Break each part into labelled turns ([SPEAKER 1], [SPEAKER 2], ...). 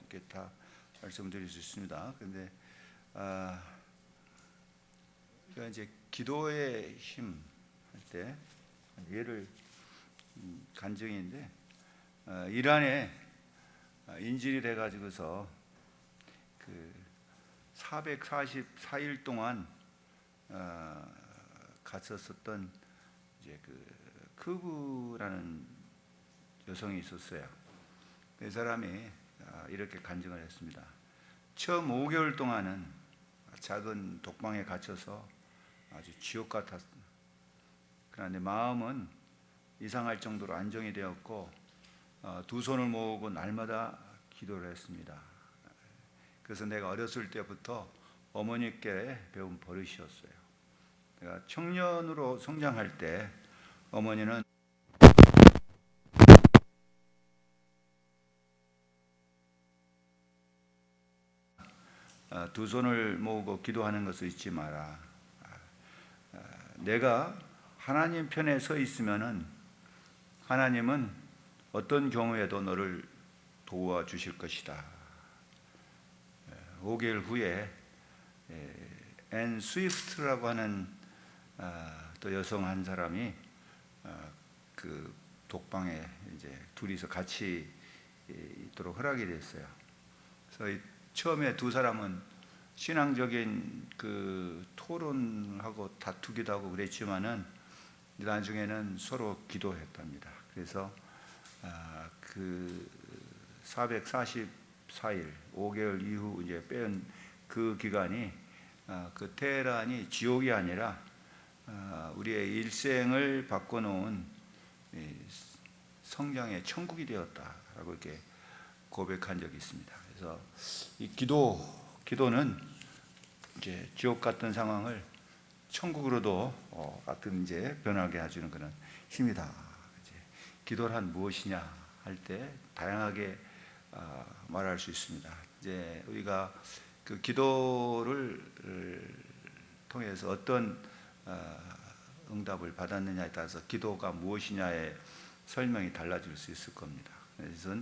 [SPEAKER 1] 이렇게 다 말씀드릴 수 있습니다. 근데 우리가 이제 기도의 힘 할 때 예를 간증인데 이란에 인질이 돼가지고서 그 444일 동안 갇혔었던 이제 그 크브라는 여성이 있었어요. 그 사람이 이렇게 간증을 했습니다. 처음 5개월 동안은 작은 독방에 갇혀서 아주 지옥 같았습니다. 그런데 마음은 이상할 정도로 안정이 되었고 두 손을 모으고 날마다 기도를 했습니다. 그래서 내가 어렸을 때부터 어머니께 배운 버릇이었어요. 내가 청년으로 성장할 때 어머니는 두 손을 모으고 기도하는 것을 잊지 마라. 내가 하나님 편에 서 있으면은 하나님은 어떤 경우에도 너를 도와주실 것이다. 5개월 후에 앤 스위프트라고 하는 또 여성 한 사람이 그 독방에 이제 둘이서 같이 있도록 허락이 됐어요. 그래서 처음에 두 사람은 신앙적인 그 토론하고 다투기도 하고 그랬지만은 나중에는 서로 기도했답니다. 그래서 그 444일 5개월 이후 이제 빼은 그 기간이 그 테헤란이 지옥이 아니라 우리의 일생을 바꿔놓은 성장의 천국이 되었다라고 이렇게 고백한 적이 있습니다. 그래서 이 기도는 이제 지옥 같은 상황을 천국으로도 같은 이제 변하게 해주는 그런 힘이다. 이제 기도란 무엇이냐 할 때 다양하게 말할 수 있습니다. 이제 우리가 그 기도를 통해서 어떤 응답을 받았느냐에 따라서 기도가 무엇이냐의 설명이 달라질 수 있을 겁니다. 그래서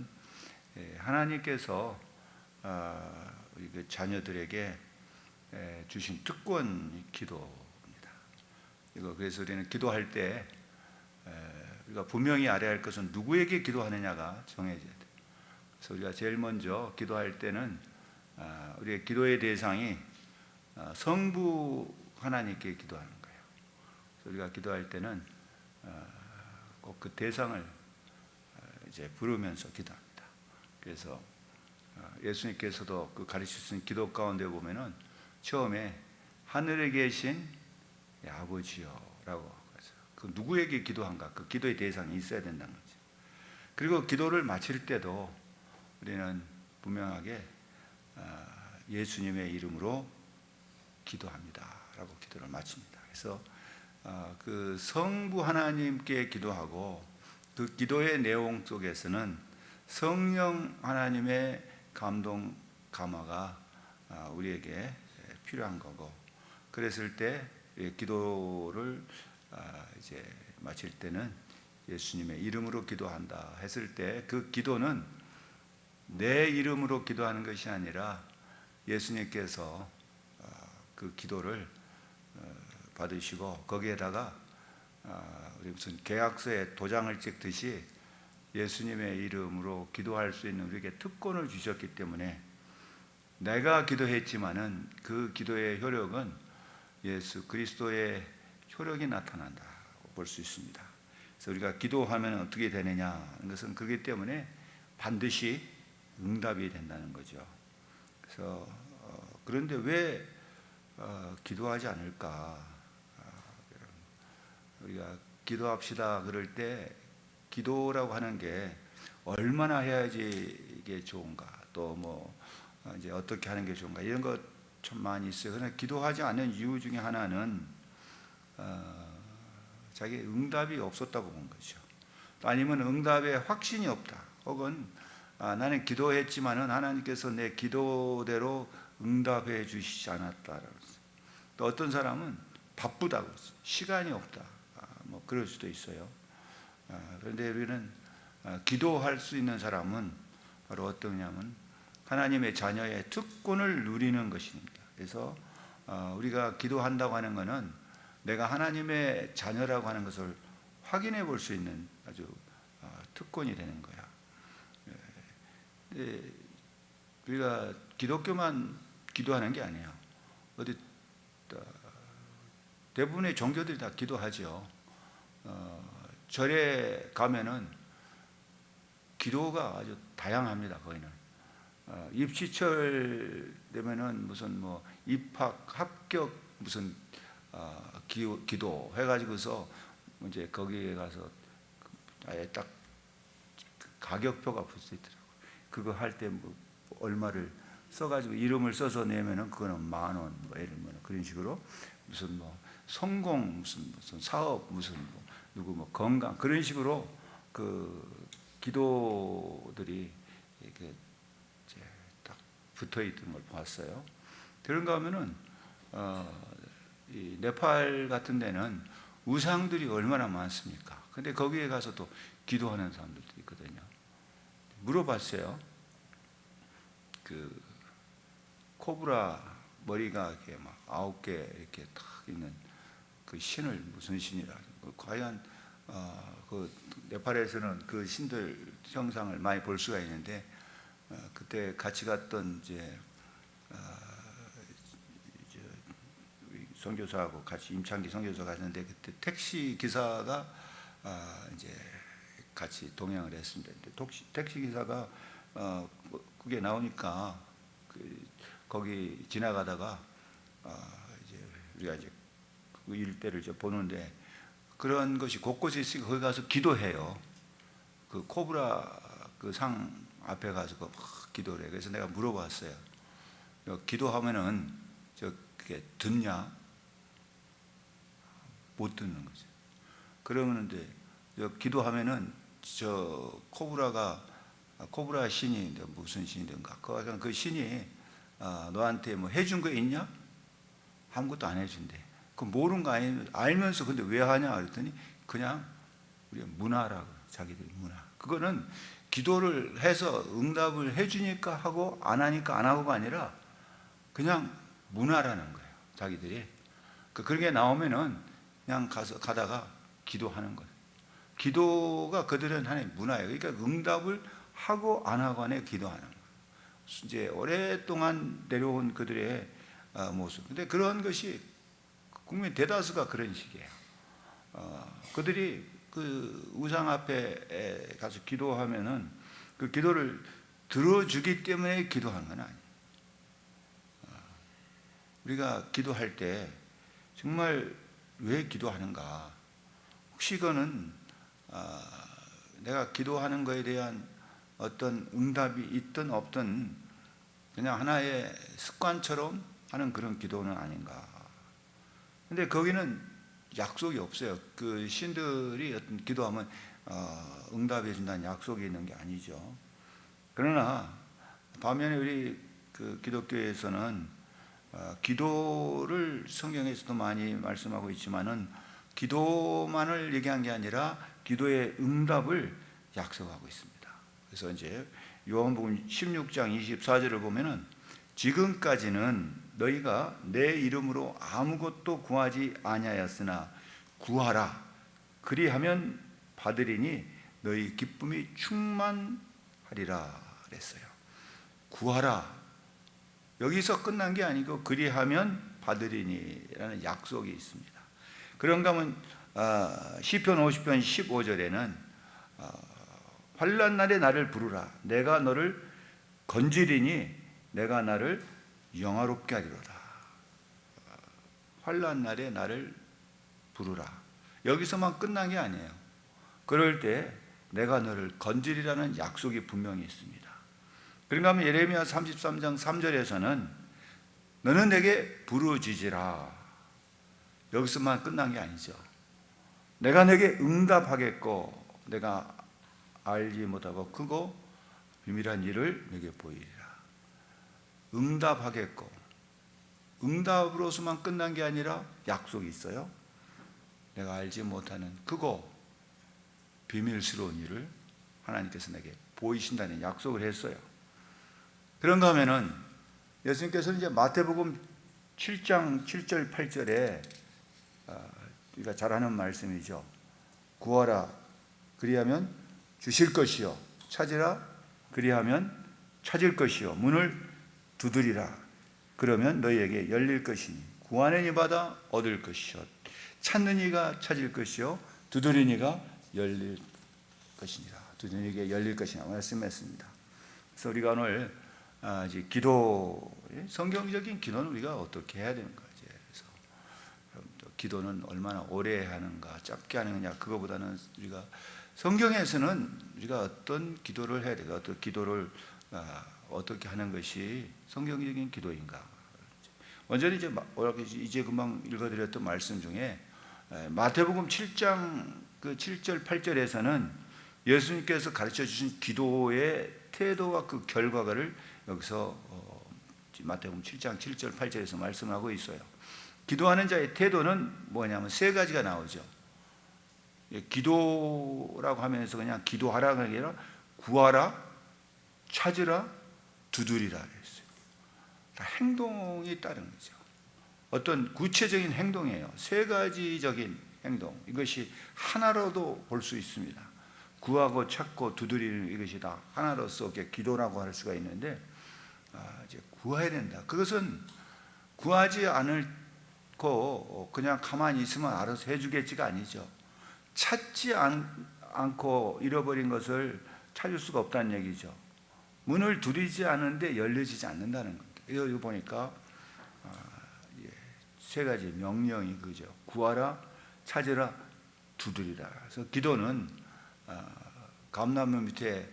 [SPEAKER 1] 하나님께서 우리 그 자녀들에게 주신 특권 기도입니다. 이거 그래서 우리는 기도할 때 우리가 분명히 알아야 할 것은 누구에게 기도하느냐가 정해져야 돼요. 그래서 우리가 제일 먼저 기도할 때는 우리의 기도의 대상이 성부 하나님께 기도하는 거예요. 그래서 우리가 기도할 때는 꼭 그 대상을 이제 부르면서 기도합니다. 그래서 예수님께서도 그 가르치신 기도 가운데 보면은 처음에 하늘에 계신 아버지요라고 해서 그 누구에게 기도한가 그 기도의 대상이 있어야 된다는 거죠. 그리고 기도를 마칠 때도 우리는 분명하게 예수님의 이름으로 기도합니다라고 기도를 마칩니다. 그래서 그 성부 하나님께 기도하고 그 기도의 내용 속에서는 성령 하나님의 감동 감화가 우리에게 필요한 거고, 그랬을 때 기도를 이제 마칠 때는 예수님의 이름으로 기도한다 했을 때 그 기도는 내 이름으로 기도하는 것이 아니라 예수님께서 그 기도를 받으시고 거기에다가 우리 무슨 계약서에 도장을 찍듯이 예수님의 이름으로 기도할 수 있는 우리에게 특권을 주셨기 때문에 내가 기도했지만은 그 기도의 효력은 예수 그리스도의 효력이 나타난다고 볼 수 있습니다. 그래서 우리가 기도하면 어떻게 되느냐 하는 것은 그렇기 때문에 반드시 응답이 된다는 거죠. 그래서 그런데 왜 기도하지 않을까? 우리가 기도합시다 그럴 때 기도라고 하는 게 얼마나 해야지 이게 좋은가, 또 뭐 이제 어떻게 하는 게 좋은가 이런 것 참 많이 있어요. 그러나 기도하지 않는 이유 중에 하나는 자기 응답이 없었다고 본 거죠. 아니면 응답에 확신이 없다. 혹은 나는 기도했지만은 하나님께서 내 기도대로 응답해 주시지 않았다라고 했어요. 또 어떤 사람은 바쁘다고 했어요. 시간이 없다. 뭐 그럴 수도 있어요. 그런데 우리는 기도할 수 있는 사람은 바로 어떠냐면 하나님의 자녀의 특권을 누리는 것입니다. 그래서 우리가 기도한다고 하는 것은 내가 하나님의 자녀라고 하는 것을 확인해 볼 수 있는 아주 특권이 되는 거야. 우리가 기독교만 기도하는 게 아니에요. 어디 대부분의 종교들이 다 기도하죠. 절에 가면은 기도가 아주 다양합니다. 거기는 입시철 되면은 무슨 뭐 입학 합격 무슨 기도 해가지고서 이제 거기에 가서 아예 딱 가격표가 붙어 있더라고요. 그거 할 때 뭐 얼마를 써가지고 이름을 써서 내면은 그거는 10,000원, 뭐 예를 들면 그런 식으로 무슨 뭐 성공 무슨 사업 무슨 뭐 누구 뭐 건강 그런 식으로 그 기도들이 이렇게 이제 딱 붙어 있던 걸 봤어요. 그런가 하면은 이 네팔 같은 데는 우상들이 얼마나 많습니까? 근데 거기에 가서 또 기도하는 사람들도 있거든요. 물어봤어요. 그 코브라 머리가 이렇게 막 9개 이렇게 딱 있는 그 신을 무슨 신이라 과연 그 네팔에서는 그 신들 형상을 많이 볼 수가 있는데 그때 같이 갔던 이제 선교사하고 같이 임창기 선교사 갔는데 그때 택시 기사가 이제 같이 동행을 했습니다. 택시 기사가 그게 나오니까 거기 지나가다가 이제 우리가 이제 그 일대를 이제 보는데 그런 것이 곳곳에 있으니까 거기 가서 기도해요. 그 코브라 그 상 앞에 가서 막 기도를 해. 그래서 내가 물어봤어요. 기도하면은 그게 듣냐? 못 듣는 거죠. 그러면 이제 기도하면은 저 코브라 신이 무슨 신이든가 그 신이 너한테 뭐 해준 거 있냐? 아무것도 안 해준대. 그 모르는 거 아니면 알면서 근데 왜 하냐 그랬더니 그냥 우리가 문화라고 자기들이 문화. 그거는 기도를 해서 응답을 해주니까 하고 안 하니까 안 하고가 아니라 그냥 문화라는 거예요. 자기들이 그런 게 나오면은 그냥 가다가 기도하는 거예요. 기도가 그들은 하나의 문화예요. 그러니까 응답을 하고 안 하고 안에 기도하는 거예요. 이제 오랫동안 내려온 그들의 모습. 근데 그런 것이 국민 대다수가 그런 식이에요. 그들이 그 우상 앞에 가서 기도하면은 그 기도를 들어주기 때문에 기도하는 건 아니에요. 우리가 기도할 때 정말 왜 기도하는가? 혹시 이거는 내가 기도하는 거에 대한 어떤 응답이 있든 없든 그냥 하나의 습관처럼 하는 그런 기도는 아닌가? 근데 거기는 약속이 없어요. 그 신들이 어떤 기도하면 응답해 준다는 약속이 있는 게 아니죠. 그러나 반면에 우리 그 기독교에서는 기도를 성경에서도 많이 말씀하고 있지만은 기도만을 얘기한 게 아니라 기도의 응답을 약속하고 있습니다. 그래서 이제 요한복음 16장 24절을 보면은 지금까지는 너희가 내 이름으로 아무것도 구하지 아니하였으나 구하라 그리하면 받으리니 너희 기쁨이 충만하리라 그랬어요. 구하라 여기서 끝난 게 아니고 그리하면 받으리니라는 약속이 있습니다. 그런가 하면 시편 50편 15절에는 환난 날에 나를 부르라 내가 너를 건지리니 내가 나를 영화롭게 하리로다. 환난 날에 나를 부르라. 여기서만 끝난 게 아니에요. 그럴 때 내가 너를 건지리라는 약속이 분명히 있습니다. 그런가 하면 예레미야 33장 3절에서는 너는 내게 부르짖으라. 여기서만 끝난 게 아니죠. 내가 내게 응답하겠고 내가 알지 못하고 크고 비밀한 일을 내게 보이리라. 응답하겠고 응답으로서만 끝난 게 아니라 약속이 있어요. 내가 알지 못하는 크고 비밀스러운 일을 하나님께서 내게 보이신다는 약속을 했어요. 그런가 하면은 예수님께서는 이제 마태복음 7장 7절 8절에 우리가 잘 아는 말씀이죠. 구하라 그리하면 주실 것이요, 찾으라 그리하면 찾을 것이요, 문을 두드리라 그러면 너희에게 열릴 것이니 구하는 이마다 얻을 것이요, 찾는 이가 찾을 것이요, 두드리는 이가 열릴 것이니라. 두드리는 이에게 열릴 것이라 말씀했습니다. 그래서 우리가 오늘 이제 기도, 성경적인 기도는 우리가 어떻게 해야 되는 거지. 그래서 기도는 얼마나 오래 하는가, 짧게 하느냐, 그거보다는 우리가 성경에서는 우리가 어떤 기도를 해야 되고 어떤 기도를 어떻게 하는 것이 성경적인 기도인가. 먼저 이제 금방 읽어드렸던 말씀 중에 마태복음 7장 그 7절 8절에서는 예수님께서 가르쳐 주신 기도의 태도와 그 결과를 여기서 마태복음 7장 7절 8절에서 말씀하고 있어요. 기도하는 자의 태도는 뭐냐면 세 가지가 나오죠. 기도라고 하면서 그냥 기도하라가 아니라 구하라, 찾으라, 두드리라 했어요. 다 행동이 따른 거죠. 어떤 구체적인 행동이에요. 세 가지적인 행동. 이것이 하나로도 볼 수 있습니다. 구하고 찾고 두드리는 이것이 다 하나로서 기도라고 할 수가 있는데, 이제 구해야 된다. 그것은 구하지 않고 그냥 가만히 있으면 알아서 해주겠지가 아니죠. 찾지 않고 잃어버린 것을 찾을 수가 없다는 얘기죠. 문을 두드리지 않는데 열려지지 않는다는 겁니다. 이거 보니까 세 가지 명령이 그죠. 구하라, 찾으라, 두드리라. 그래서 기도는 감나무 밑에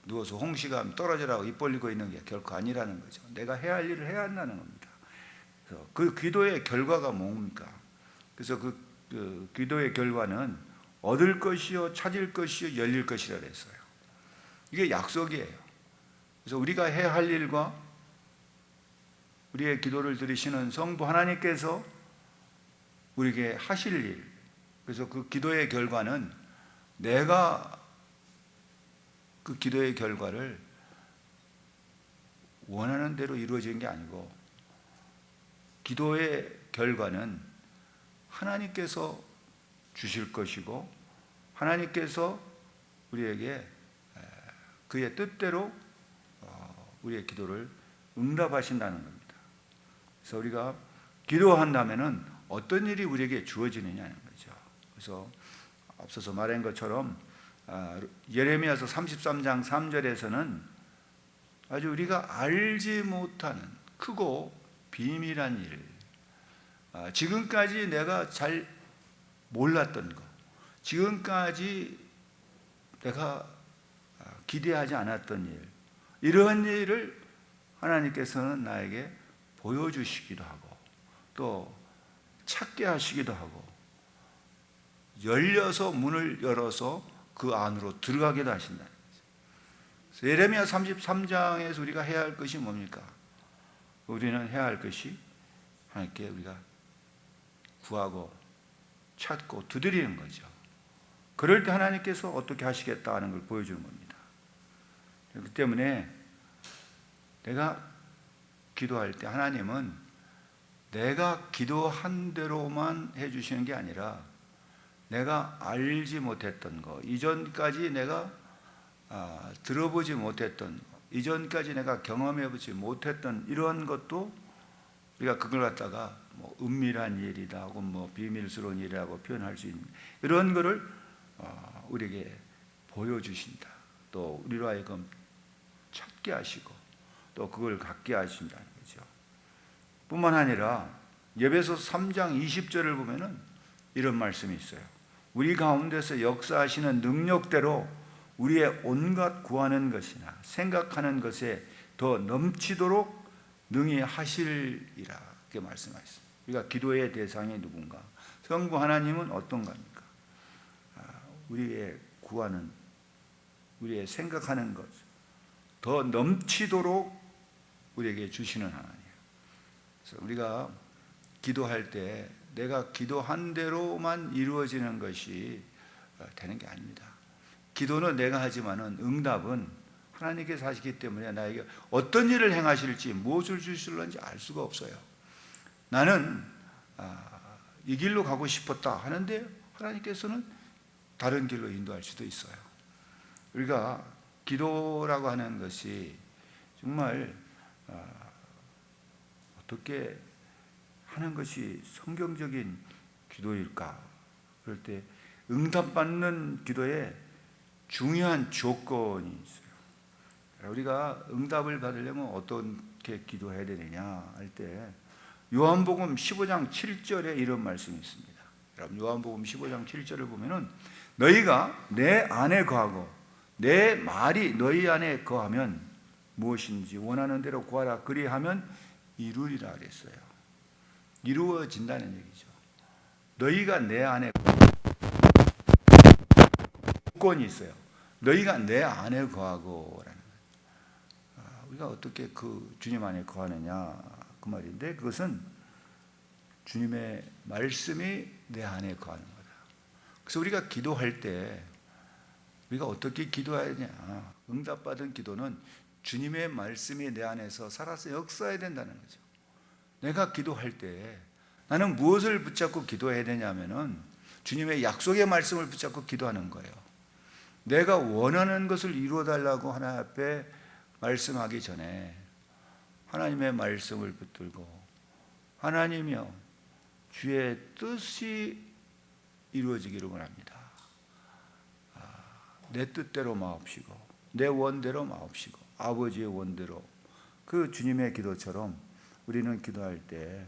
[SPEAKER 1] 누워서 홍시가 떨어지라고 입 벌리고 있는 게 결코 아니라는 거죠. 내가 해야 할 일을 해야 한다는 겁니다. 그래서 그 기도의 결과가 뭡니까? 그래서 그 기도의 결과는 얻을 것이요, 찾을 것이요, 열릴 것이라 그랬어요. 이게 약속이에요. 그래서 우리가 해야 할 일과 우리의 기도를 들으시는 성부 하나님께서 우리에게 하실 일, 그래서 그 기도의 결과는 내가 그 기도의 결과를 원하는 대로 이루어지는 게 아니고, 기도의 결과는 하나님께서 주실 것이고 하나님께서 우리에게 그의 뜻대로 우리의 기도를 응답하신다는 겁니다. 그래서 우리가 기도한다면은 어떤 일이 우리에게 주어지느냐는 거죠. 그래서 앞서서 말한 것처럼 예레미야서 33장 3절에서는 아주 우리가 알지 못하는 크고 비밀한 일, 지금까지 내가 잘 몰랐던 것, 지금까지 내가 기대하지 않았던 일, 이런 일을 하나님께서는 나에게 보여주시기도 하고 또 찾게 하시기도 하고 열려서 문을 열어서 그 안으로 들어가기도 하신다는 거죠. 예레미야 33장에서 우리가 해야 할 것이 뭡니까? 우리는 해야 할 것이 하나님께 우리가 구하고 찾고 두드리는 거죠. 그럴 때 하나님께서 어떻게 하시겠다 하는 걸 보여주는 겁니다. 그렇기 때문에 내가 기도할 때 하나님은 내가 기도한 대로만 해주시는 게 아니라 내가 알지 못했던 것, 이전까지 내가 들어보지 못했던 것, 이전까지 내가 경험해보지 못했던 이런 것도 우리가 그걸 갖다가 뭐 은밀한 일이다 하고 뭐 비밀스러운 일이라고 표현할 수 있는 이런 거를 우리에게 보여주신다. 또 우리로 하여금 찾게 하시고 또 그걸 갖게 하신다는 거죠. 뿐만 아니라 에베소서 3장 20절을 보면은 이런 말씀이 있어요. 우리 가운데서 역사하시는 능력대로 우리의 온갖 구하는 것이나 생각하는 것에 더 넘치도록 능히 하시리라, 이렇게 말씀하셨습니다. 우리가 기도의 대상이 누군가? 성부 하나님은 어떤 겁니까? 우리의 구하는, 우리의 생각하는 것 더 넘치도록 우리에게 주시는 하나님. 그래서 우리가 기도할 때 내가 기도한 대로만 이루어지는 것이 되는 게 아닙니다. 기도는 내가 하지만은 응답은 하나님께서 하시기 때문에 나에게 어떤 일을 행하실지 무엇을 주실런지 알 수가 없어요. 나는 이 길로 가고 싶었다 하는데 하나님께서는 다른 길로 인도할 수도 있어요. 우리가 기도라고 하는 것이 정말 어떻게 하는 것이 성경적인 기도일까? 그럴 때 응답받는 기도에 중요한 조건이 있어요. 우리가 응답을 받으려면 어떻게 기도해야 되느냐 할 때 요한복음 15장 7절에 이런 말씀이 있습니다. 여러분 요한복음 15장 7절을 보면은 너희가 내 안에 거하고 내 말이 너희 안에 거하면 무엇인지 원하는 대로 구하라 그리하면 이루리라 그랬어요. 이루어진다는 얘기죠. 너희가 내 안에 조건이 있어요. 너희가 내 안에 거하고라는 거예요. 우리가 어떻게 그 주님 안에 거하느냐 그 말인데 그것은 주님의 말씀이 내 안에 거하는 거다. 그래서 우리가 기도할 때 우리가 어떻게 기도해야 되냐? 응답받은 기도는 주님의 말씀이 내 안에서 살아서 역사해야 된다는 거죠. 내가 기도할 때 나는 무엇을 붙잡고 기도해야 되냐면은 주님의 약속의 말씀을 붙잡고 기도하는 거예요. 내가 원하는 것을 이루어 달라고 하나님 앞에 말씀하기 전에 하나님의 말씀을 붙들고 하나님이여 주의 뜻이 이루어지기를 원합니다. 내 뜻대로 마옵시고 내 원대로 마옵시고 아버지의 원대로 그 주님의 기도처럼 우리는 기도할 때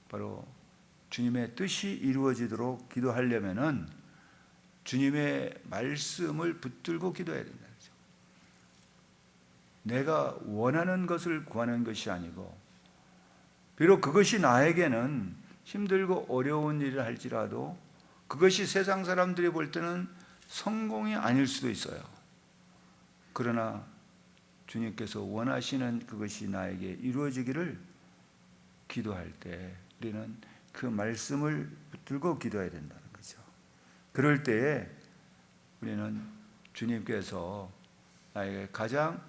[SPEAKER 1] 바로 주님의 뜻이 이루어지도록 기도하려면은 주님의 말씀을 붙들고 기도해야 된다. 내가 원하는 것을 구하는 것이 아니고 비록 그것이 나에게는 힘들고 어려운 일을 할지라도 그것이 세상 사람들이 볼 때는 성공이 아닐 수도 있어요. 그러나 주님께서 원하시는 그것이 나에게 이루어지기를 기도할 때 우리는 그 말씀을 붙들고 기도해야 된다는 거죠. 그럴 때에 우리는 주님께서 나에게 가장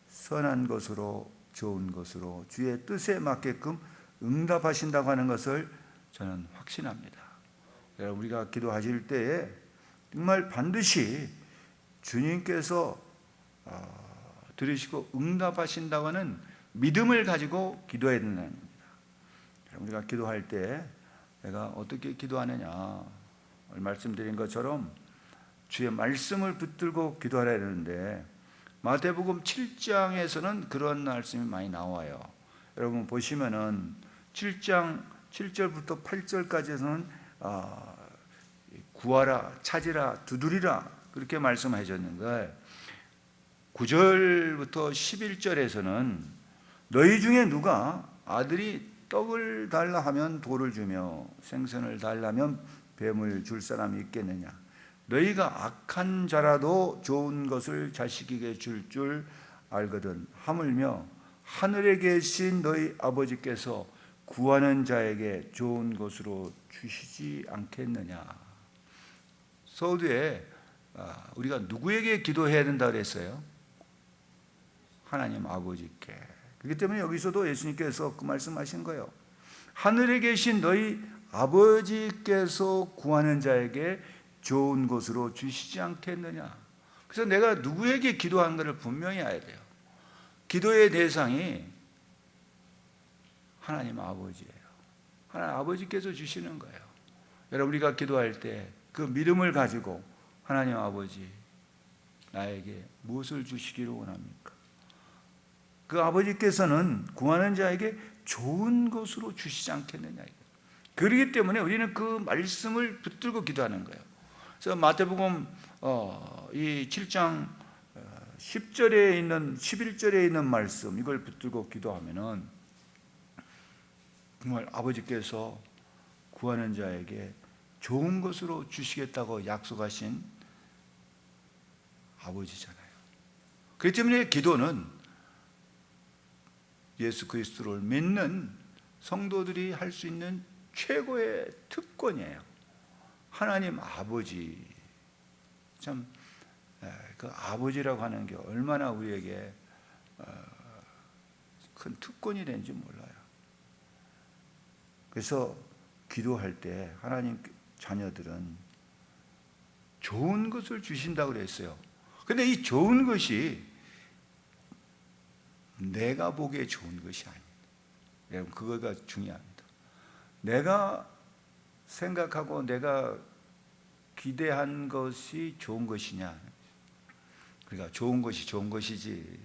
[SPEAKER 1] 선한 것으로 좋은 것으로 주의 뜻에 맞게끔 응답하신다고 하는 것을 저는 확신합니다. 여러분 우리가 기도하실 때에 정말 반드시 주님께서 들으시고 응답하신다고 하는 믿음을 가지고 기도해야 된다는 겁니다. 우리가 기도할 때 내가 어떻게 기도하느냐 말씀드린 것처럼 주의 말씀을 붙들고 기도하려야 되는데 마태복음 7장에서는 그런 말씀이 많이 나와요. 여러분 보시면은 7장 7절부터 8절까지는 구하라, 찾으라, 두드리라 그렇게 말씀하셨는데 9절부터 11절에서는 너희 중에 누가 아들이 떡을 달라 하면 돌을 주며 생선을 달라면 뱀을 줄 사람이 있겠느냐? 너희가 악한 자라도 좋은 것을 자식에게 줄 알거든 하물며 하늘에 계신 너희 아버지께서 구하는 자에게 좋은 것으로 주시지 않겠느냐? 서두에 우리가 누구에게 기도해야 된다 그랬어요? 하나님 아버지께. 그렇기 때문에 여기서도 예수님께서 그 말씀하신 거예요. 하늘에 계신 너희 아버지께서 구하는 자에게 좋은 것으로 주시지 않겠느냐. 그래서 내가 누구에게 기도하는 것을 분명히 알아야 돼요. 기도의 대상이 하나님 아버지예요. 하나님 아버지께서 주시는 거예요. 여러분 우리가 기도할 때 그 믿음을 가지고 하나님 아버지 나에게 무엇을 주시기를 원합니까? 그 아버지께서는 구하는 자에게 좋은 것으로 주시지 않겠느냐. 그렇기 때문에 우리는 그 말씀을 붙들고 기도하는 거예요. 그래서 마태복음 이 7장 10절에 있는 11절에 있는 말씀 이걸 붙들고 기도하면은 정말 아버지께서 구하는 자에게 좋은 것으로 주시겠다고 약속하신 아버지잖아요. 그렇기 때문에 기도는 예수 그리스도를 믿는 성도들이 할 수 있는 최고의 특권이에요. 하나님 아버지 참 그 아버지라고 하는 게 얼마나 우리에게 큰 특권이 되는지 몰라요. 그래서 기도할 때 하나님 자녀들은 좋은 것을 주신다고 그랬어요. 근데 이 좋은 것이 내가 보기에 좋은 것이 아닙니다. 여러분, 그거가 중요합니다. 내가 생각하고 내가 기대한 것이 좋은 것이냐. 그러니까 좋은 것이 좋은 것이지.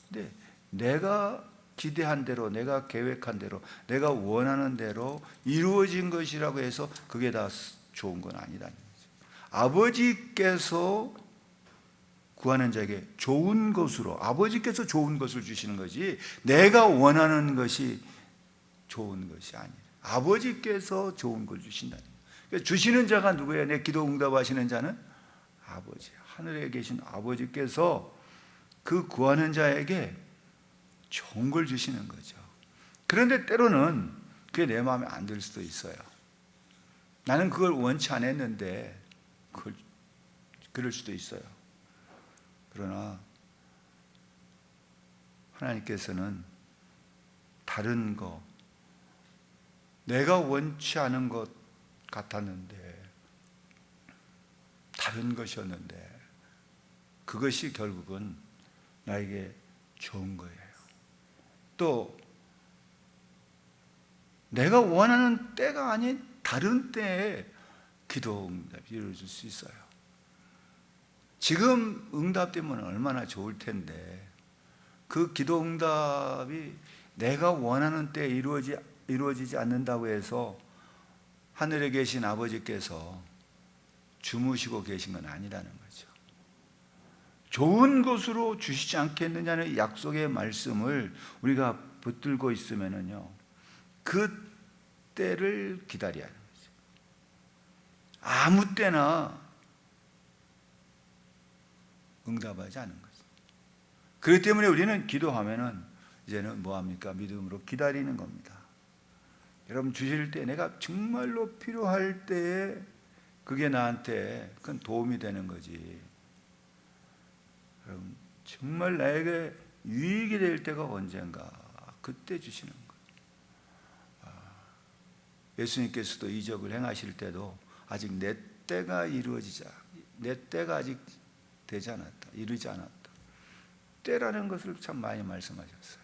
[SPEAKER 1] 근데 내가 기대한 대로, 내가 계획한 대로, 내가 원하는 대로 이루어진 것이라고 해서 그게 다 좋은 건 아니라는 거죠. 아버지께서 구하는 자에게 좋은 것으로, 아버지께서 좋은 것을 주시는 거지 내가 원하는 것이 좋은 것이 아니에요. 아버지께서 좋은 걸 주신다는 거예요. 그러니까 주시는 자가 누구예요? 내 기도 응답하시는 자는 아버지, 하늘에 계신 아버지께서 그 구하는 자에게 좋은 걸 주시는 거죠. 그런데 때로는 그게 내 마음에 안 들 수도 있어요. 나는 그걸 원치 않았는데 그럴 수도 있어요. 그러나 하나님께서는 다른 거, 내가 원치 않은 것 같았는데 다른 것이었는데 그것이 결국은 나에게 좋은 거예요. 또 내가 원하는 때가 아닌 다른 때에 기도 응답이 이루어질 수 있어요. 지금 응답되면 얼마나 좋을 텐데 그 기도 응답이 내가 원하는 때에 이루어지지 않는다고 해서 하늘에 계신 아버지께서 주무시고 계신 건 아니라는 거죠. 좋은 것으로 주시지 않겠느냐는 약속의 말씀을 우리가 붙들고 있으면은요, 그 때를 기다려야 하는 거죠. 아무 때나 응답하지 않은 거죠. 그렇기 때문에 우리는 기도하면은 이제는 뭐합니까? 믿음으로 기다리는 겁니다. 여러분, 주실 때 내가 정말로 필요할 때에 그게 나한테 큰 도움이 되는 거지. 여러분, 정말 나에게 유익이 될 때가 언젠가, 그때 주시는 거예요. 예수님께서도 이적을 행하실 때도 아직 내 때가 내 때가 아직 되지 않았다, 이르지 않았다. 때라는 것을 참 많이 말씀하셨어요.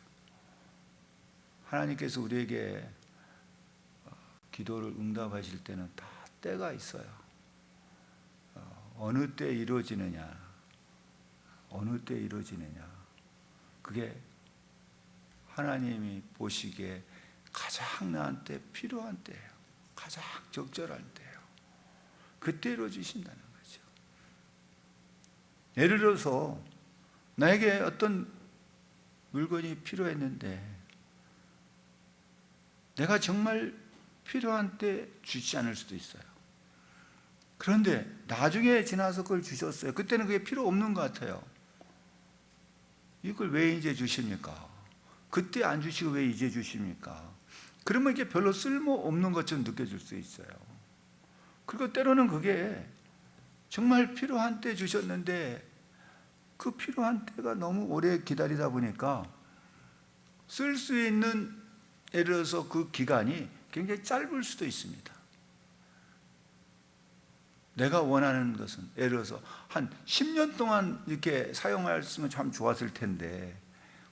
[SPEAKER 1] 하나님께서 우리에게 기도를 응답하실 때는 다 때가 있어요. 어느 때 이루어지느냐, 어느 때 이루어지느냐, 그게 하나님이 보시기에 가장 나한테 필요한 때예요. 가장 적절한 때예요. 그때 이루어지신다는 거죠. 예를 들어서 나에게 어떤 물건이 필요했는데 내가 정말 필요한 때 주지 않을 수도 있어요. 그런데 나중에 지나서 그걸 주셨어요. 그때는 그게 필요 없는 것 같아요. 이걸 왜 이제 주십니까? 그때 안 주시고 왜 이제 주십니까? 그러면 이게 별로 쓸모없는 것처럼 느껴질 수 있어요. 그리고 때로는 그게 정말 필요한 때 주셨는데 그 필요한 때가 너무 오래 기다리다 보니까 쓸 수 있는, 예를 들어서 그 기간이 굉장히 짧을 수도 있습니다. 내가 원하는 것은 예를 들어서 한 10년 동안 이렇게 사용했으면 참 좋았을 텐데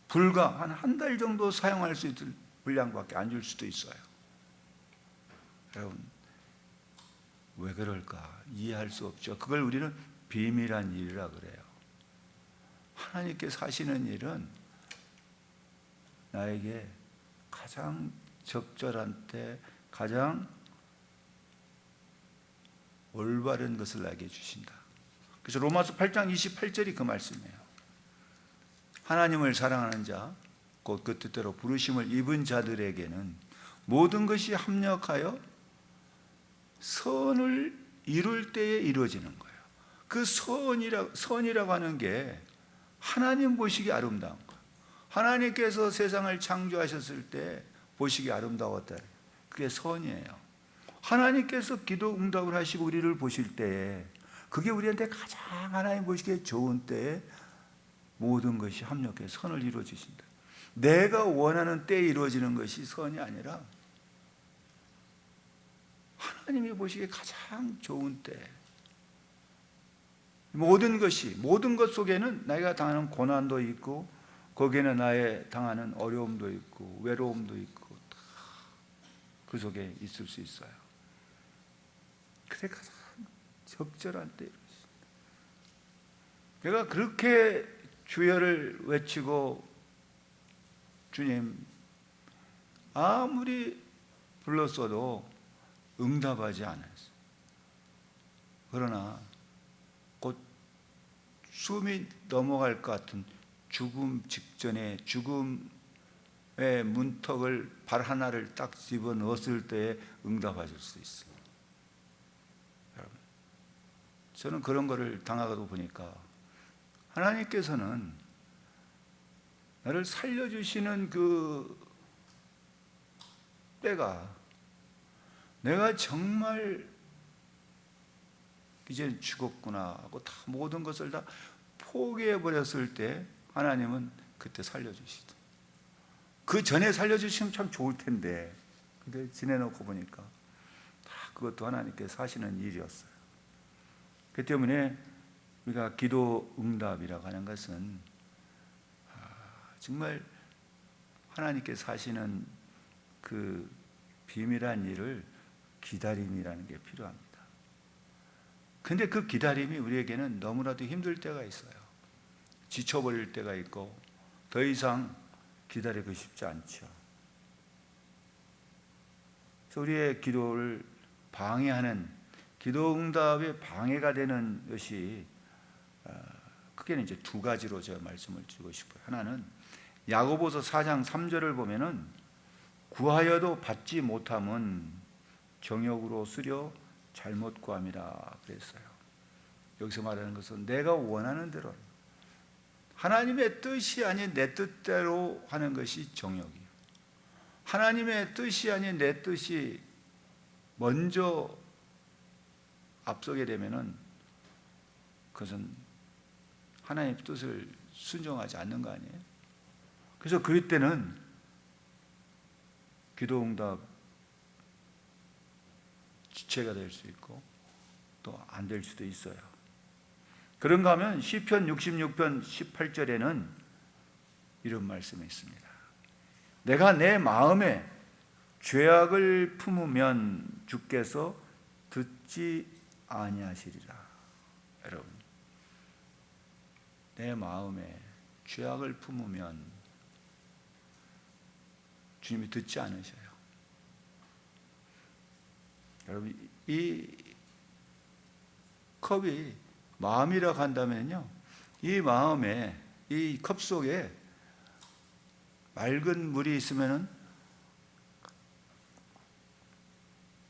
[SPEAKER 1] 불과 한 달 정도 사용할 수 있을 분량밖에 안 줄 수도 있어요. 여러분, 왜 그럴까? 이해할 수 없죠. 그걸 우리는 비밀한 일이라 그래요. 하나님께서 하시는 일은 나에게 가장 적절한 때 가장 올바른 것을 나에게 주신다. 그래서 로마서 8장 28절이 그 말씀이에요. 하나님을 사랑하는 자, 곧 그 뜻대로 부르심을 입은 자들에게는 모든 것이 합력하여 선을 이룰 때에 이루어지는 거예요. 그 선이라고 하는 게 하나님 보시기 아름다운 거예요. 하나님께서 세상을 창조하셨을 때 보시기 아름다웠다. 그게 선이에요. 하나님께서 기도 응답을 하시고 우리를 보실 때에 그게 우리한테 가장 하나님 보시기에 좋은 때에 모든 것이 합력해 선을 이루어 주신다. 내가 원하는 때에 이루어지는 것이 선이 아니라 하나님이 보시기에 가장 좋은 때, 모든 것 속에는 내가 당하는 고난도 있고, 거기에는 나의 당하는 어려움도 있고 외로움도 있고 다 그 속에 있을 수 있어요. 그게 가장 적절한 때입니다. 내가 그렇게 주여를 외치고 주님 아무리 불렀어도 응답하지 않았어요. 그러나 곧 숨이 넘어갈 것 같은 죽음 직전에 죽음의 문턱을 발 하나를 딱 집어넣었을 때에 응답하실 수 있어요. 여러분, 저는 그런 거를 당하고 보니까 하나님께서는 나를 살려주시는 그 때가 내가 정말 이제 죽었구나 하고 다 모든 것을 다 포기해 버렸을 때 하나님은 그때 살려주시죠. 그 전에 살려주시면 참 좋을 텐데, 근데 지내놓고 보니까 다 그것도 하나님께서 하시는 일이었어요. 그 때문에 우리가 기도 응답이라고 하는 것은 정말 하나님께서 하시는 그 비밀한 일을 기다림이라는 게 필요합니다. 근데 그 기다림이 우리에게는 너무나도 힘들 때가 있어요. 지쳐버릴 때가 있고 더 이상 기다리고 싶지 않죠. 그래서 우리의 기도를 방해하는, 기도 응답에 방해가 되는 것이 크게는 이제 두 가지로 제가 말씀을 드리고 싶어요. 하나는 야고보서 4장 3절을 보면은 구하여도 받지 못함은 정욕으로 쓰려 잘못 구함이라 그랬어요. 여기서 말하는 것은 내가 원하는 대로, 하나님의 뜻이 아닌 내 뜻대로 하는 것이 정욕이에요. 하나님의 뜻이 아닌 내 뜻이 먼저 앞서게 되면은 그것은 하나님의 뜻을 순종하지 않는 거 아니에요? 그래서 그럴 때는 기도 응답 지체가 될 수 있고 또 안 될 수도 있어요. 그런가 하면 시편 66편 18절에는 이런 말씀이 있습니다. 내가 내 마음에 죄악을 품으면 주께서 듣지 아니하시리라. 여러분, 내 마음에 죄악을 품으면 주님이 듣지 않으셔요. 여러분, 이 컵이 마음이라고 한다면요, 이 마음에, 이 컵 속에 맑은 물이 있으면은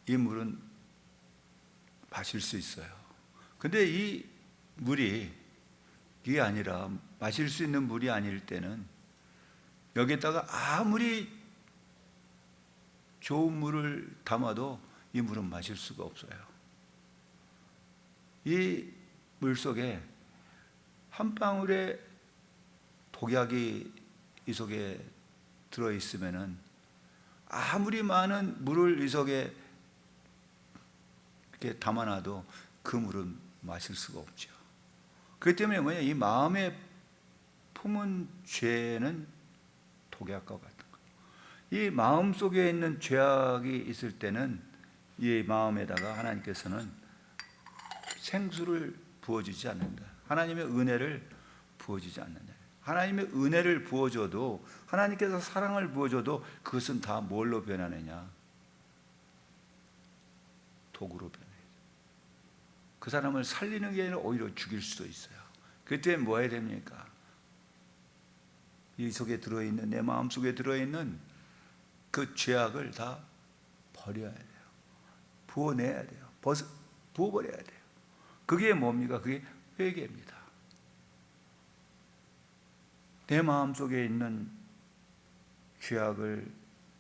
[SPEAKER 1] 이 물은 마실 수 있어요. 근데 이 물이 이게 아니라, 마실 수 있는 물이 아닐 때는 여기에다가 아무리 좋은 물을 담아도 이 물은 마실 수가 없어요. 이 물 속에 한 방울의 독약이 이 속에 들어있으면은 아무리 많은 물을 이 속에 이렇게 담아놔도 그 물은 마실 수가 없죠. 그렇기 때문에 뭐냐, 이 마음에 품은 죄는 독약과 같은 거예요. 이 마음 속에 있는 죄악이 있을 때는 이 마음에다가 하나님께서는 생수를 부어주지 않는다. 하나님의 은혜를 부어주지 않는다. 하나님의 은혜를 부어줘도, 하나님께서 사랑을 부어줘도 그것은 다 뭘로 변하느냐? 독으로 변해요. 그 사람을 살리는 게 아니라 오히려 죽일 수도 있어요. 그때 뭐 해야 됩니까? 이 속에 들어있는, 내 마음 속에 들어있는 그 죄악을 다 버려야 돼요. 부어내야 돼요. 부어버려야 돼요. 그게 뭡니까? 그게 회개입니다. 내 마음 속에 있는 죄악을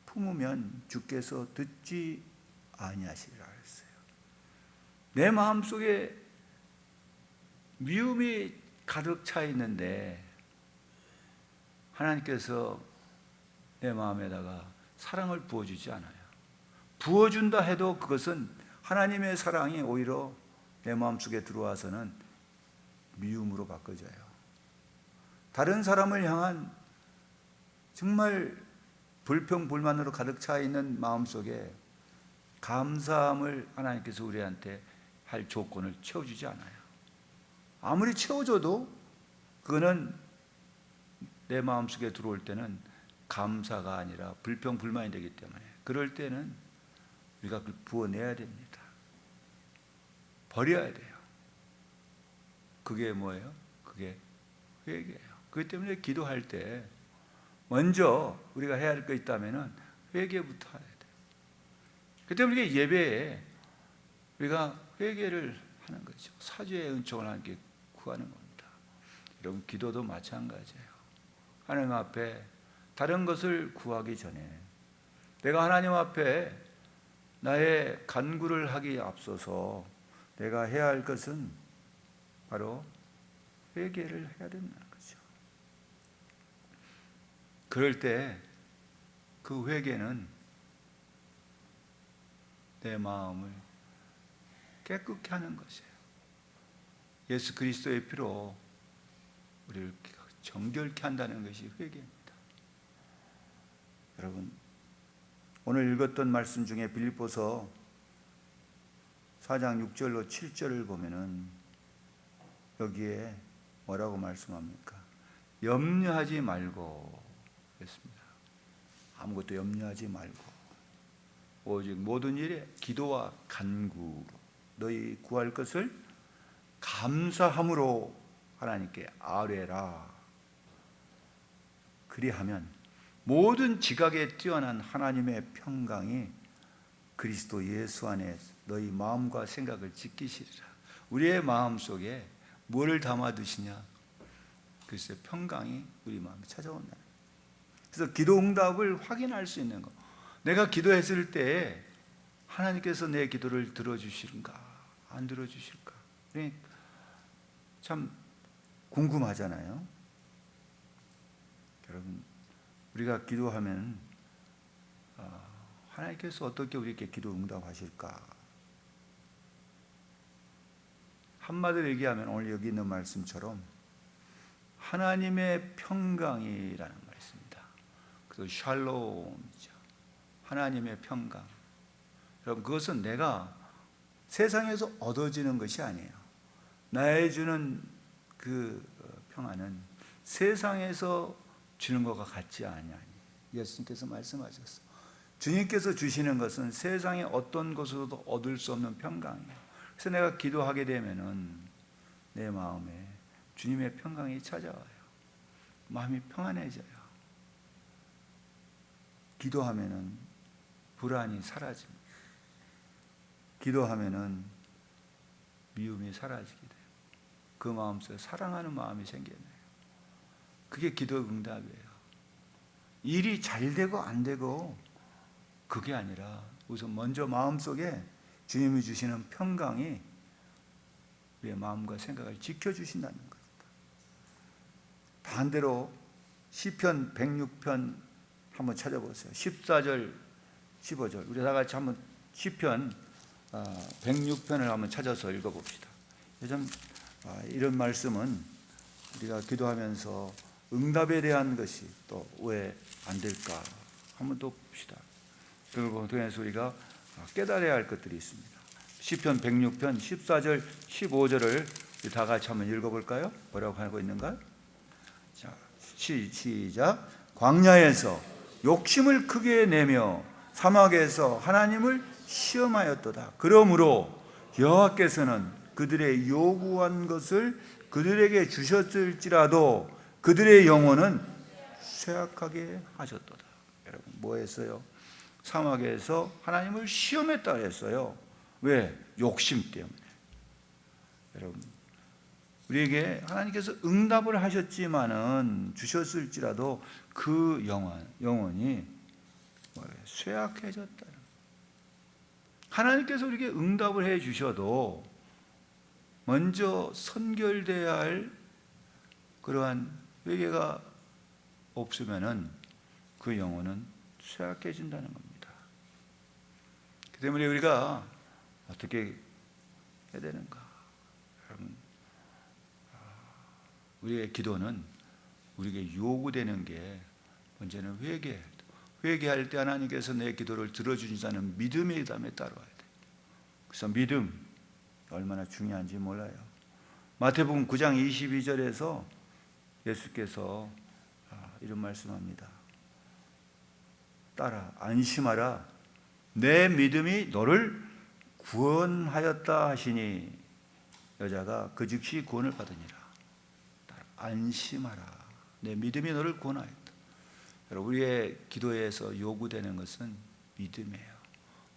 [SPEAKER 1] 품으면 주께서 듣지 아니하시리라 했어요. 내 마음 속에 미움이 가득 차 있는데 하나님께서 내 마음에다가 사랑을 부어주지 않아요. 부어준다 해도 그것은 하나님의 사랑이 오히려 내 마음속에 들어와서는 미움으로 바꿔져요. 다른 사람을 향한 정말 불평불만으로 가득 차 있는 마음속에 감사함을 하나님께서 우리한테 할 조건을 채워주지 않아요. 아무리 채워줘도 그거는 내 마음속에 들어올 때는 감사가 아니라 불평불만이 되기 때문에 그럴 때는 우리가 그걸 부어내야 됩니다. 버려야 돼요. 그게 뭐예요? 그게 회개예요. 그렇기 때문에 기도할 때 먼저 우리가 해야 할 거 있다면 회개부터 해야 돼요. 그렇기 때문에 우리가 예배에 우리가 회개를 하는 거죠. 사죄의 은총을 하나님께 구하는 겁니다. 여러분 기도도 마찬가지예요. 하나님 앞에 다른 것을 구하기 전에 내가 하나님 앞에 나의 간구를 하기에 앞서서 내가 해야 할 것은 바로 회개를 해야 된다는 거죠. 그럴 때 그 회개는 내 마음을 깨끗게 하는 것이에요. 예수 그리스도의 피로 우리를 정결케 한다는 것이 회개입니다. 여러분 오늘 읽었던 말씀 중에 빌립보서 4장 6절로 7절을 보면은 여기에 뭐라고 말씀합니까? 염려하지 말고 했습니다. 아무것도 염려하지 말고 오직 모든 일에 기도와 간구로 너희 구할 것을 감사함으로 하나님께 아뢰라. 그리하면 모든 지각에 뛰어난 하나님의 평강이 그리스도 예수 안에 너희 마음과 생각을 지키시리라. 우리의 마음속에 뭐를 담아두시냐? 그리스도의 평강이 우리 마음에 찾아온다. 그래서 기도 응답을 확인할 수 있는 것. 내가 기도했을 때 하나님께서 내 기도를 들어주실까? 안 들어주실까? 참 궁금하잖아요. 여러분 우리가 기도하면 하나님께서 어떻게 우리에게 기도 응답하실까? 한마디로 얘기하면 오늘 여기 있는 말씀처럼 하나님의 평강이라는 말씀입니다. 그래서 샬롬이죠. 하나님의 평강. 여러분 그것은 내가 세상에서 얻어지는 것이 아니에요. 나의 주는 그 평안은 세상에서 주는 것과 같지 아니하니. 예수님께서 말씀하셨어요. 주님께서 주시는 것은 세상의 어떤 것으로도 얻을 수 없는 평강이에요. 그래서 내가 기도하게 되면은 내 마음에 주님의 평강이 찾아와요. 마음이 평안해져요. 기도하면은 불안이 사라집니다. 기도하면은 미움이 사라지게 돼요. 그 마음속에 사랑하는 마음이 생겨나요. 그게 기도 응답이에요. 일이 잘 되고 안 되고 그게 아니라 우선 먼저 마음속에 주님이 주시는 평강이 우리의 마음과 생각을 지켜주신다는 겁니다. 반대로 시편 106편 한번 찾아보세요. 14절 15절 우리 다 같이 한번 시편 106편을 한번 찾아서 읽어봅시다. 요즘 이런 말씀은 우리가 기도하면서 응답에 대한 것이 또 왜 안 될까 한번 또 봅시다. 그리고 통해서 우리가 깨달아야 할 것들이 있습니다. 시편 106편 14절 15절을 우리 다 같이 한번 읽어볼까요? 뭐라고 하고 있는가? 자, 시작. 광야에서 욕심을 크게 내며 사막에서 하나님을 시험하였도다. 그러므로 여호와께서는 그들의 요구한 것을 그들에게 주셨을지라도 그들의 영혼은 쇠약하게 하셨도다. 여러분 뭐 했어요? 사막에서 하나님을 시험했다 했어요. 왜? 욕심 때문에. 여러분 우리에게 하나님께서 응답을 하셨지만은 주셨을지라도 그 영혼이 쇠약해졌다. 하나님께서 우리에게 응답을 해 주셔도 먼저 선결돼야 할 그러한 회개가 없으면은 그 영혼은 쇠약해진다는 겁니다. 그 때문에 우리가 어떻게 해야 되는가? 여러분, 우리의 기도는 우리에게 요구되는 게 먼저는 회개할 때 하나님께서 내 기도를 들어주신다는 믿음의 담에 따라와야 돼. 그래서 믿음 얼마나 중요한지 몰라요. 마태복음 9장 22절에서 예수께서 이런 말씀합니다. 따라 안심하라, 내 믿음이 너를 구원하였다 하시니 여자가 그 즉시 구원을 받으니라. 따라 안심하라, 내 믿음이 너를 구원하였다. 여러분, 우리의 기도에서 요구되는 것은 믿음이에요.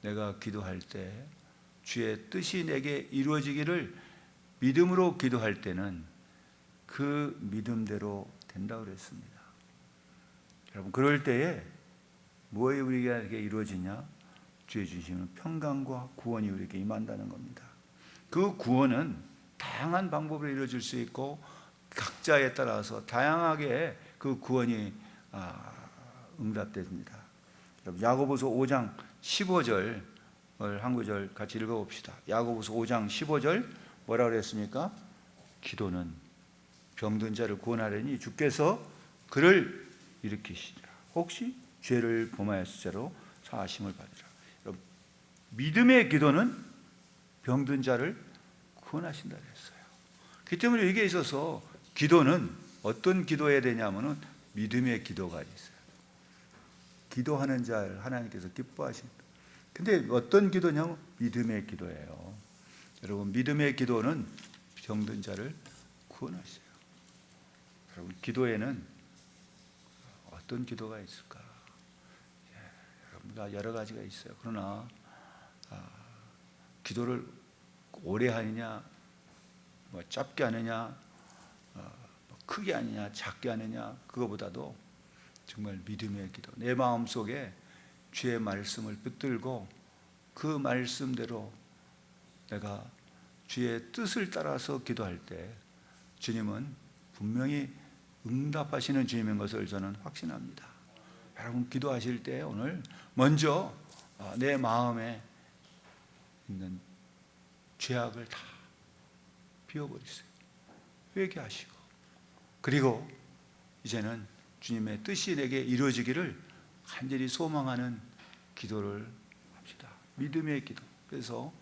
[SPEAKER 1] 내가 기도할 때 주의 뜻이 내게 이루어지기를 믿음으로 기도할 때는 그 믿음대로 된다고 그랬습니다. 여러분, 그럴 때에 무엇이 우리에게 이루어지냐? 주의 주시는 평강과 구원이 우리에게 임한다는 겁니다. 그 구원은 다양한 방법으로 이루어질 수 있고 각자에 따라서 다양하게 그 구원이 응답됩니다. 야고보서 5장 15절을 한 구절 같이 읽어봅시다. 야고보서 5장 15절 뭐라고 그랬습니까? 기도는 병든 자를 구원하려니 주께서 그를 일으키시리라. 혹시 죄를 범하였을 자로 사하심을 받으라. 여러분, 믿음의 기도는 병든 자를 구원하신다 그랬어요. 그 때문에 여기에 있어서 기도는 어떤 기도해야 되냐면은 믿음의 기도가 있어요. 기도하는 자를 하나님께서 기뻐하신다. 근데 어떤 기도냐면 믿음의 기도예요. 여러분, 믿음의 기도는 병든 자를 구원하셔요. 여러분, 기도에는 어떤 기도가 있을까? 여러분, 여러 가지가 있어요. 그러나 기도를 오래 하느냐, 짧게 하느냐, 크게 하느냐, 작게 하느냐, 그거보다도 정말 믿음의 기도, 내 마음속에 주의 말씀을 붙들고 그 말씀대로 내가 주의 뜻을 따라서 기도할 때 주님은 분명히 응답하시는 주님인 것을 저는 확신합니다. 여러분, 기도하실 때 오늘 먼저 내 마음에 있는 죄악을 다 비워버리세요. 회개하시고, 그리고 이제는 주님의 뜻이 내게 이루어지기를 간절히 소망하는 기도를 합시다. 믿음의 기도. 그래서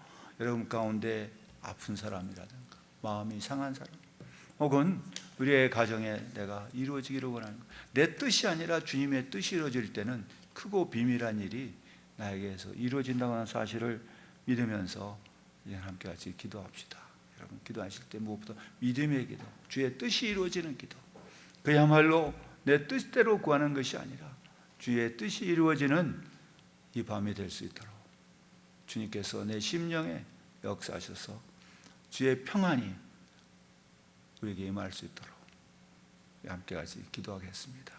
[SPEAKER 1] 여러분 가운데 아픈 사람이라든가 마음이 상한 사람, 혹은 우리의 가정에 내가 이루어지기를 원하는 것, 내 뜻이 아니라 주님의 뜻이 이루어질 때는 크고 비밀한 일이 나에게서 이루어진다는 사실을 믿으면서 이제 함께 같이 기도합시다. 여러분, 기도하실 때 무엇보다 믿음의 기도, 주의 뜻이 이루어지는 기도, 그야말로 내 뜻대로 구하는 것이 아니라 주의 뜻이 이루어지는 이 밤이 될 수 있도록 주님께서 내 심령에 역사하셔서 주의 평안이 우리에게 임할 수 있도록 함께 같이 기도하겠습니다.